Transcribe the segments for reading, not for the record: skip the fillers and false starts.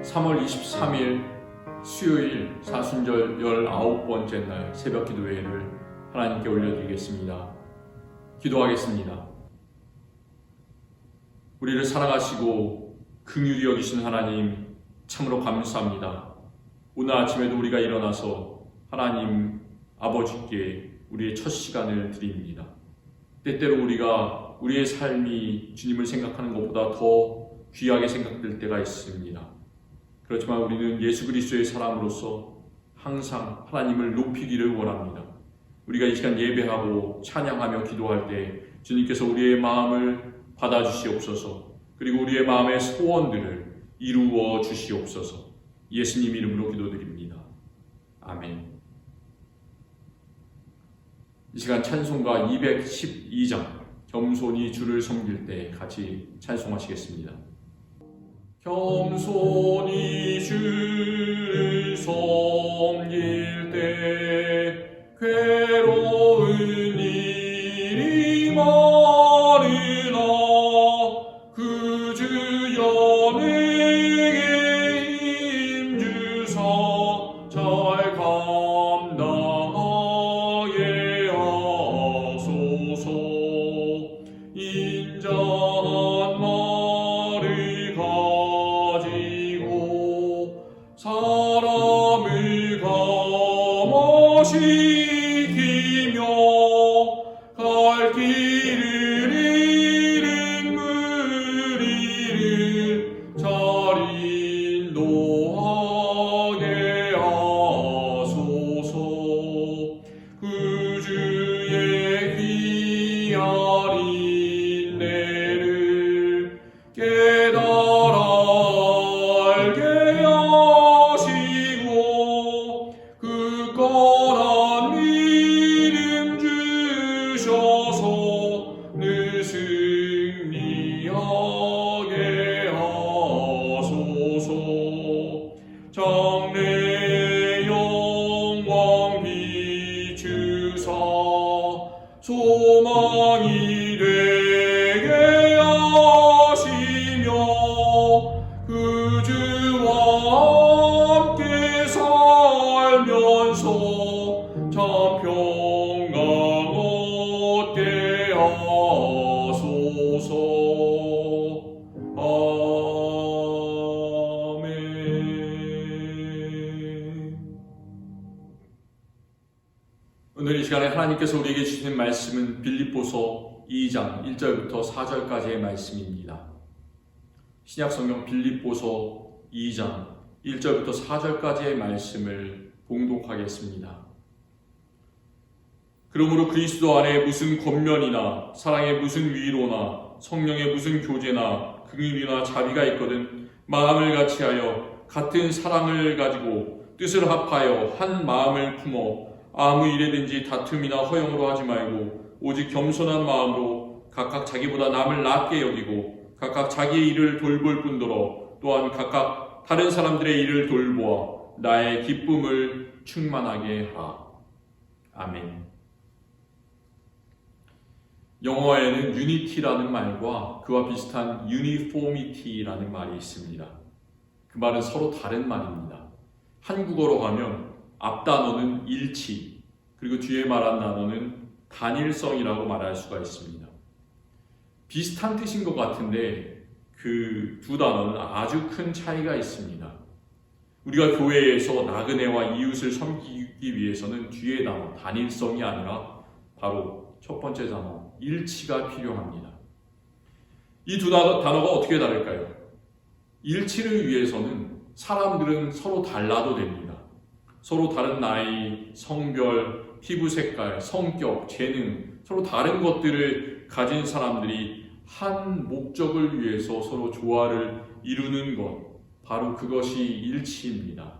3월 23일 수요일 사순절 19번째 날 새벽 기도회를 하나님께 올려드리겠습니다. 기도하겠습니다. 우리를 사랑하시고 긍휼히 여기신 하나님 참으로 감사합니다. 오늘 아침에도 우리가 일어나서 하나님 아버지께 우리의 첫 시간을 드립니다. 때때로 우리가 우리의 삶이 주님을 생각하는 것보다 더 귀하게 생각될 때가 있습니다. 그렇지만 우리는 예수 그리스도의 사람으로서 항상 하나님을 높이기를 원합니다. 우리가 이 시간 예배하고 찬양하며 기도할 때 주님께서 우리의 마음을 받아주시옵소서. 그리고 우리의 마음의 소원들을 이루어 주시옵소서. 예수님 이름으로 기도드립니다. 아멘. 이 시간 찬송가 212장 겸손히 주를 섬길 때 같이 찬송하시겠습니다. 겸손히 주를 섬길 때 괴로운 일이 많으나 그 주여 내게 힘주사 잘 감당하게 하소서. 인자한 말을 가지고 사람을 감화시키며 갈 길을 잃은 무리를 잘 인도하게 하소서. 그 주의 귀한 인내를 깨달아 알게 하시고 굳건한 믿음 주셔서 늘 승리하게 하소서. 장래 영광 비추사 소망이 되게 하시며 그 주와 함께 살면서 참 평강 얻게 하소서. 아멘. 오늘 이 시간에 하나님께서 우리에게 주신 말씀은 빌립보서 2장 1절부터 4절까지의 말씀입니다. 신약성경 빌립보서 2장 1절부터 4절까지의 말씀을 봉독하겠습니다. 그러므로 그리스도 안에 무슨 권면이나 사랑의 무슨 위로나 성령의 무슨 교제나 긍휼이나 자비가 있거든 마음을 같이하여 같은 사랑을 가지고 뜻을 합하여 한 마음을 품어 아무 일에든지 다툼이나 허용으로 하지 말고 오직 겸손한 마음으로 각각 자기보다 남을 낮게 여기고 각각 자기의 일을 돌볼 뿐더러 또한 각각 다른 사람들의 일을 돌보아 나의 기쁨을 충만하게 하. 아멘. 영어에는 unity라는 말과 그와 비슷한 uniformity라는 말이 있습니다. 그 말은 서로 다른 말입니다. 한국어로 가면 앞 단어는 일치, 그리고 뒤에 말한 단어는 단일성이라고 말할 수가 있습니다. 비슷한 뜻인 것 같은데 그 두 단어는 아주 큰 차이가 있습니다. 우리가 교회에서 나그네와 이웃을 섬기기 위해서는 뒤에 단어, 단일성이 아니라 바로 첫 번째 단어, 일치가 필요합니다. 이 두 단어가 어떻게 다를까요? 일치를 위해서는 사람들은 서로 달라도 됩니다. 서로 다른 나이, 성별, 피부 색깔, 성격, 재능, 서로 다른 것들을 가진 사람들이 한 목적을 위해서 서로 조화를 이루는 것, 바로 그것이 일치입니다.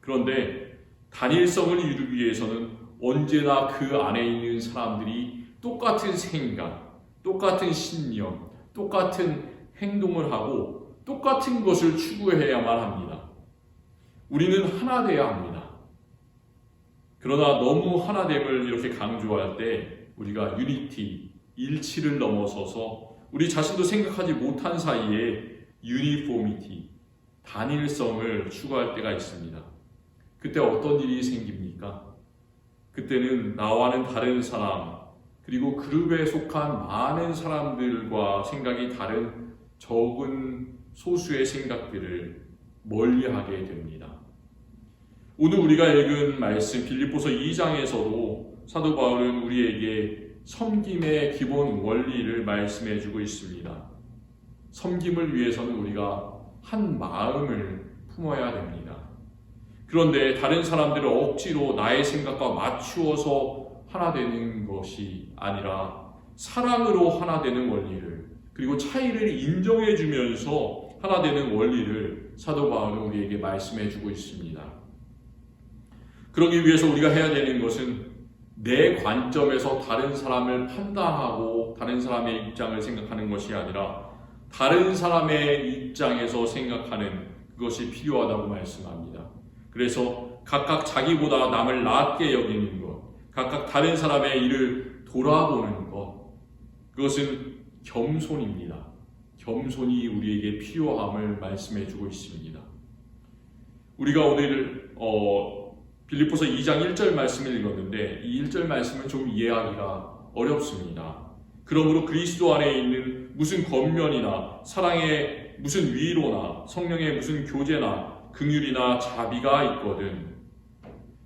그런데 단일성을 이루기 위해서는 언제나 그 안에 있는 사람들이 똑같은 생각, 똑같은 신념, 똑같은 행동을 하고 똑같은 것을 추구해야만 합니다. 우리는 하나 되어야 합니다. 그러나 너무 하나됨을 이렇게 강조할 때 우리가 유니티, 일치를 넘어서서 우리 자신도 생각하지 못한 사이에 유니포미티, 단일성을 추구할 때가 있습니다. 그때 어떤 일이 생깁니까? 그때는 나와는 다른 사람, 그리고 그룹에 속한 많은 사람들과 생각이 다른 적은 소수의 생각들을 멀리하게 됩니다. 오늘 우리가 읽은 말씀 빌립보서 2장에서도 사도 바울은 우리에게 섬김의 기본 원리를 말씀해 주고 있습니다. 섬김을 위해서는 우리가 한 마음을 품어야 됩니다. 그런데 다른 사람들을 억지로 나의 생각과 맞추어서 하나 되는 것이 아니라 사랑으로 하나 되는 원리를, 그리고 차이를 인정해 주면서 하나 되는 원리를 사도 바울은 우리에게 말씀해 주고 있습니다. 그러기 위해서 우리가 해야 되는 것은 내 관점에서 다른 사람을 판단하고 다른 사람의 입장을 생각하는 것이 아니라 다른 사람의 입장에서 생각하는 그것이 필요하다고 말씀합니다. 그래서 각각 자기보다 남을 낮게 여기는 것, 각각 다른 사람의 일을 돌아보는 것, 그것은 겸손입니다. 겸손이 우리에게 필요함을 말씀해 주고 있습니다. 우리가 오늘 빌립보서 2장 1절 말씀을 읽었는데 이 1절 말씀은 좀 이해하기가 어렵습니다. 그러므로 그리스도 안에 있는 무슨 권면이나 사랑의 무슨 위로나 성령의 무슨 교제나 긍휼이나 자비가 있거든.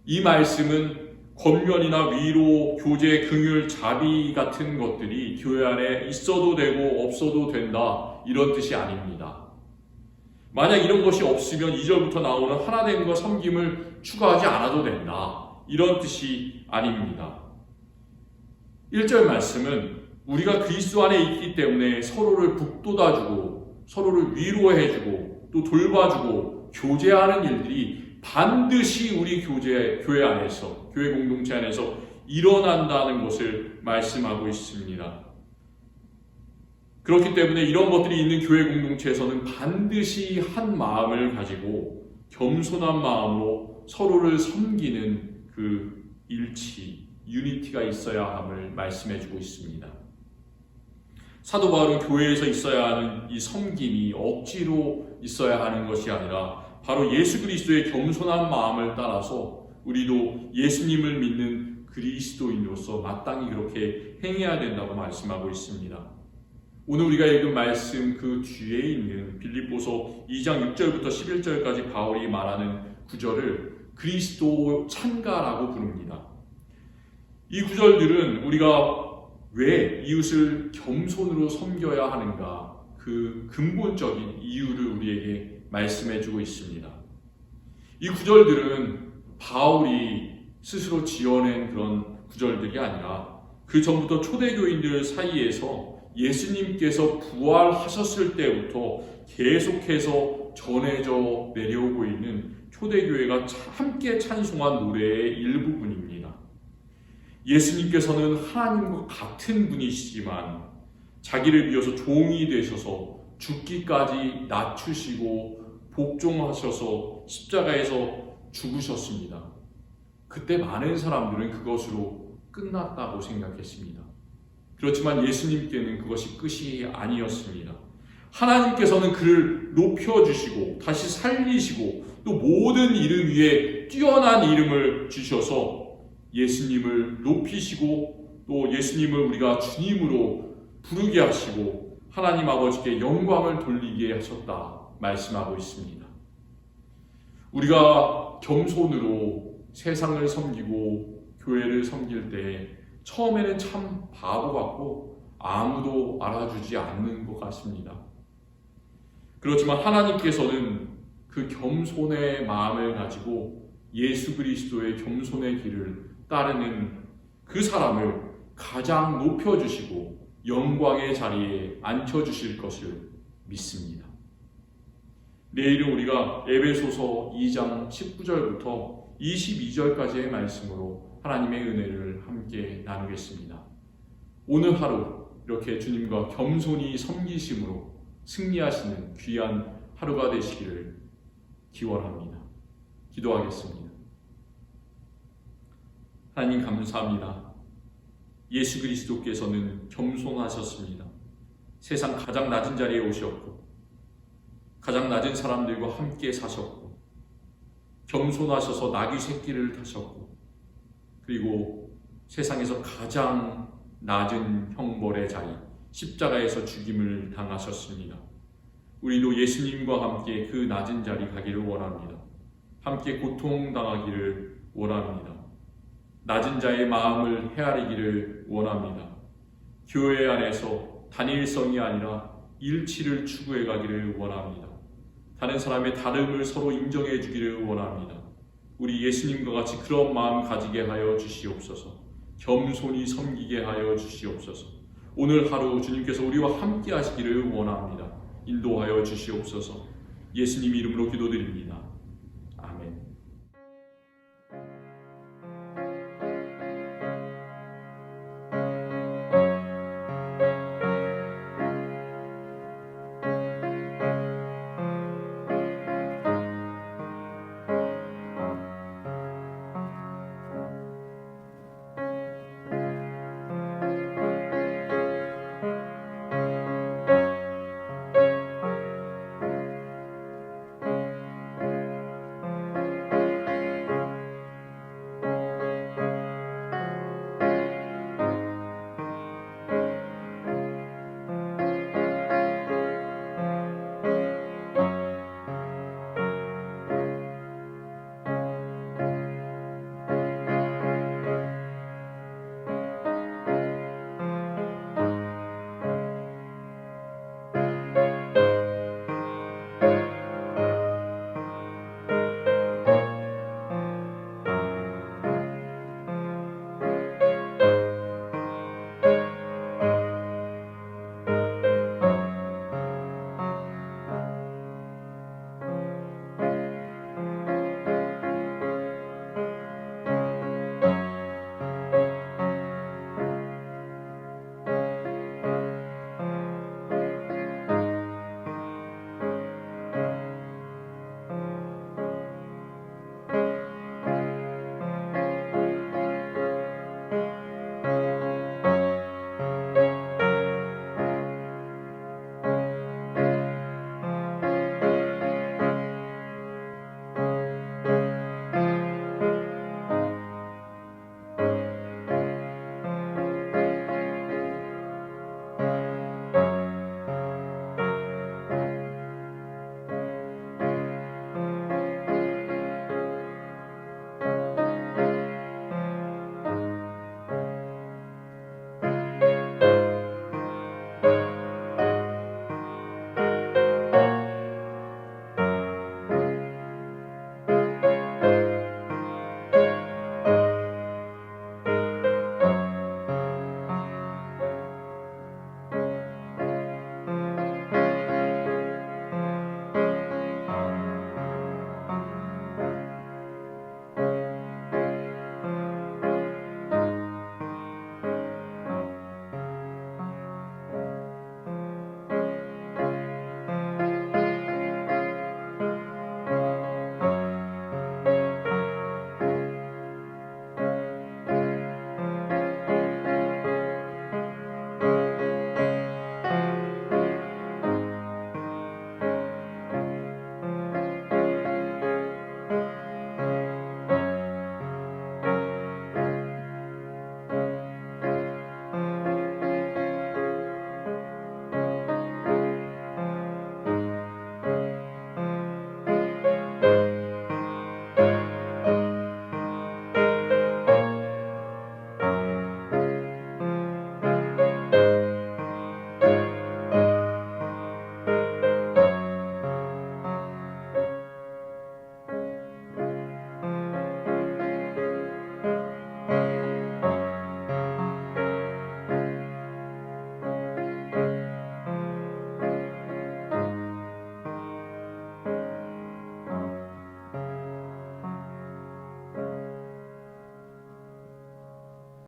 이 말씀은 권면이나 위로, 교제, 긍휼, 자비 같은 것들이 교회 안에 있어도 되고 없어도 된다, 이런 뜻이 아닙니다. 만약 이런 것이 없으면 2절부터 나오는 하나됨과 섬김을 추가하지 않아도 된다, 이런 뜻이 아닙니다. 1절 말씀은 우리가 그리스도 안에 있기 때문에 서로를 북돋아주고 서로를 위로해주고 또 돌봐주고 교제하는 일들이 반드시 우리 교회 안에서, 교회 공동체 안에서 일어난다는 것을 말씀하고 있습니다. 그렇기 때문에 이런 것들이 있는 교회 공동체에서는 반드시 한 마음을 가지고 겸손한 마음으로 서로를 섬기는 그 일치, 유니티가 있어야 함을 말씀해주고 있습니다. 사도 바울은 교회에서 있어야 하는 이 섬김이 억지로 있어야 하는 것이 아니라 바로 예수 그리스도의 겸손한 마음을 따라서 우리도 예수님을 믿는 그리스도인으로서 마땅히 그렇게 행해야 된다고 말씀하고 있습니다. 오늘 우리가 읽은 말씀 그 뒤에 있는 빌립보서 2장 6절부터 11절까지 바울이 말하는 구절을 그리스도 찬가라고 부릅니다. 이 구절들은 우리가 왜 이웃을 겸손으로 섬겨야 하는가, 그 근본적인 이유를 우리에게 말씀해주고 있습니다. 이 구절들은 바울이 스스로 지어낸 그런 구절들이 아니라 그 전부터 초대교인들 사이에서 예수님께서 부활하셨을 때부터 계속해서 전해져 내려오고 있는 초대교회가 함께 찬송한 노래의 일부분입니다. 예수님께서는 하나님과 같은 분이시지만 자기를 비워서 종이 되셔서 죽기까지 낮추시고 복종하셔서 십자가에서 죽으셨습니다. 그때 많은 사람들은 그것으로 끝났다고 생각했습니다. 그렇지만 예수님께는 그것이 끝이 아니었습니다. 하나님께서는 그를 높여주시고 다시 살리시고 또 모든 이름 위에 뛰어난 이름을 주셔서 예수님을 높이시고 또 예수님을 우리가 주님으로 부르게 하시고 하나님 아버지께 영광을 돌리게 하셨다 말씀하고 있습니다. 우리가 겸손으로 세상을 섬기고 교회를 섬길 때 처음에는 참 바보 같고 아무도 알아주지 않는 것 같습니다. 그렇지만 하나님께서는 그 겸손의 마음을 가지고 예수 그리스도의 겸손의 길을 따르는 그 사람을 가장 높여주시고 영광의 자리에 앉혀주실 것을 믿습니다. 내일은 우리가 에베소서 2장 19절부터 22절까지의 말씀으로 하나님의 은혜를 함께 나누겠습니다. 오늘 하루 이렇게 주님과 겸손히 섬기심으로 승리하시는 귀한 하루가 되시기를 기원합니다. 기도하겠습니다. 하나님 감사합니다. 예수 그리스도께서는 겸손하셨습니다. 세상 가장 낮은 자리에 오셨고 가장 낮은 사람들과 함께 사셨고 겸손하셔서 나귀 새끼를 타셨고 그리고 세상에서 가장 낮은 형벌의 자리 십자가에서 죽임을 당하셨습니다. 우리도 예수님과 함께 그 낮은 자리 가기를 원합니다. 함께 고통당하기를 원합니다. 낮은 자의 마음을 헤아리기를 원합니다. 교회 안에서 단일성이 아니라 일치를 추구해 가기를 원합니다. 다른 사람의 다름을 서로 인정해 주기를 원합니다. 우리 예수님과 같이 그런 마음 가지게 하여 주시옵소서. 겸손히 섬기게 하여 주시옵소서. 오늘 하루 주님께서 우리와 함께 하시기를 원합니다. 인도하여 주시옵소서. 예수님 이름으로 기도드립니다. 아멘.